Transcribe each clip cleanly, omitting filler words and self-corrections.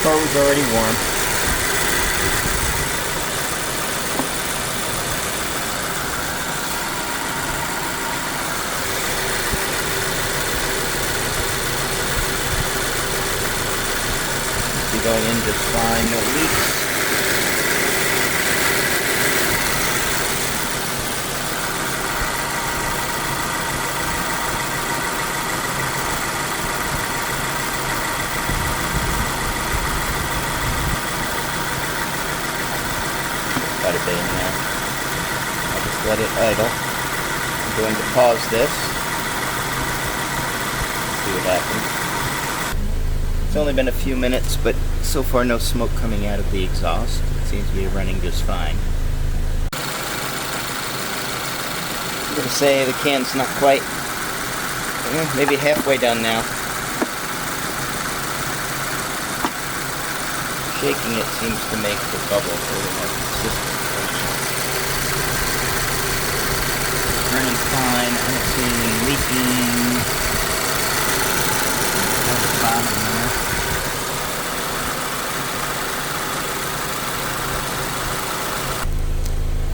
car was already warm. It's going in just fine, no leaks. Quite a bit in there. I'll just let it idle. I'm going to pause this. See what happens. It's only been a few minutes, but so far no smoke coming out of the exhaust. It seems to be running just fine. I'm going to say the can's not quite, maybe halfway done now. Shaking it seems to make the bubble a little more consistent. Running fine. I don't see any leaking. That's the bottom there.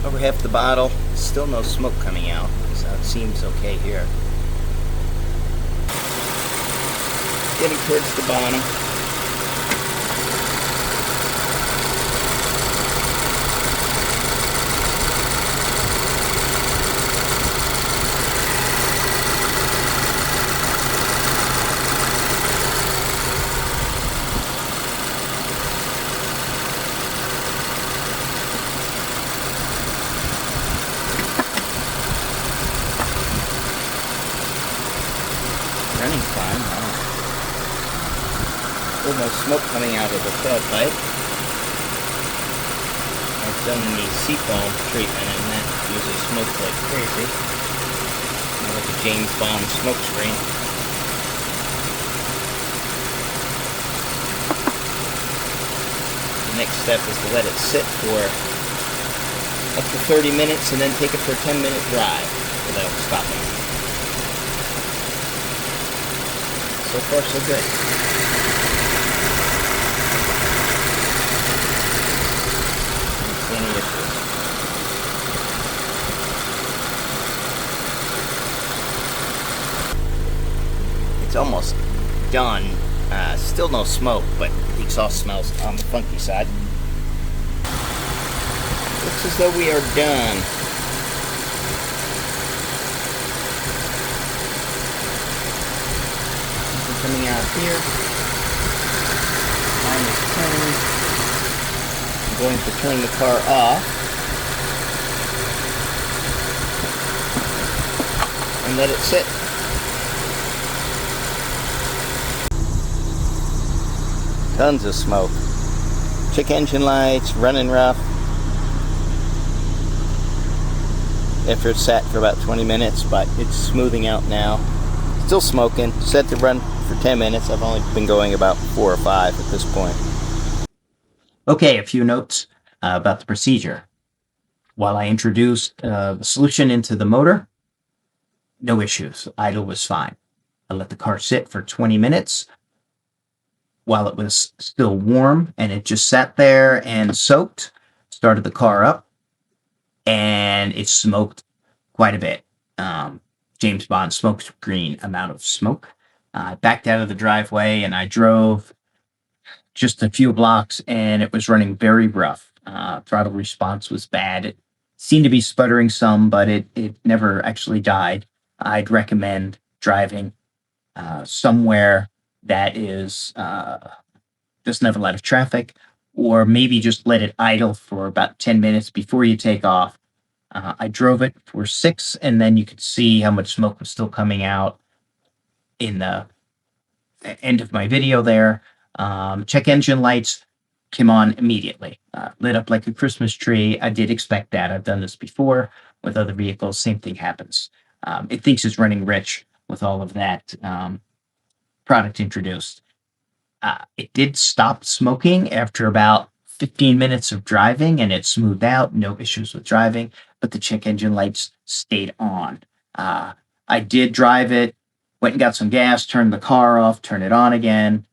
Over half the bottle. Still no smoke coming out, so it seems okay here. Getting towards the bottom. Running fine. Still no smoke coming out of the tailpipe. I've done the seafoam treatment and that uses smoke like crazy. Like a James Bond smoke screen. The next step is to let it sit for up to 30 minutes and then take it for a 10-minute drive without stopping. So far, so good. Don't see any issues. It's almost done. Still no smoke, but the exhaust smells on the funky side. Looks as though we are done. Coming out here. Line is turned. I'm going to turn the car off and let it sit. Tons of smoke. Check engine lights, running rough. After it's sat for about 20 minutes, but it's smoothing out now. Still smoking, set to run for 10 minutes. I've only been going about 4 or 5 at this point. Okay, a few notes about the procedure. While I introduced the solution into the motor, no issues. Idle was fine. I let the car sit for 20 minutes while it was still warm, and it just sat there and soaked. Started the car up, and it smoked quite a bit. James Bond smoke screen amount of smoke. I backed out of the driveway and I drove just a few blocks and it was running very rough. Throttle response was bad. It seemed to be sputtering some, but it never actually died. I'd recommend driving somewhere that is doesn't have a lot of traffic, or maybe just let it idle for about 10 minutes before you take off. I drove it for 6, and then you could see how much smoke was still coming out in the end of my video there. Check engine lights came on immediately. Lit up like a Christmas tree. I did expect that. I've done this before with other vehicles. Same thing happens. It thinks it's running rich with all of that product introduced. It did stop smoking after about 15 minutes of driving, and it smoothed out. No issues with driving, but the check engine lights stayed on. I did drive it, went and got some gas, turned the car off, turned it on again,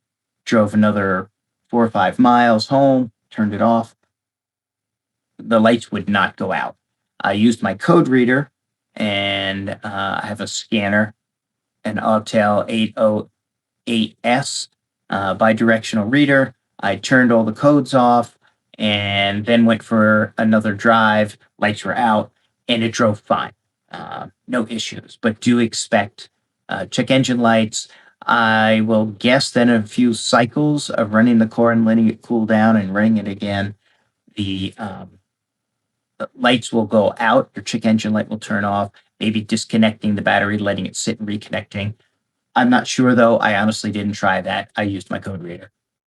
drove another 4 or 5 miles home, turned it off, the lights would not go out. I used my code reader, and I have a scanner, an Autel 808S bidirectional reader. I turned all the codes off and then went for another drive. Lights were out, and it drove fine. No issues, but do expect check engine lights. I will guess then a few cycles of running the car and letting it cool down and running it again. The lights will go out, your check engine light will turn off, maybe disconnecting the battery, letting it sit and reconnecting. I'm not sure though. I honestly didn't try that. I used my code reader.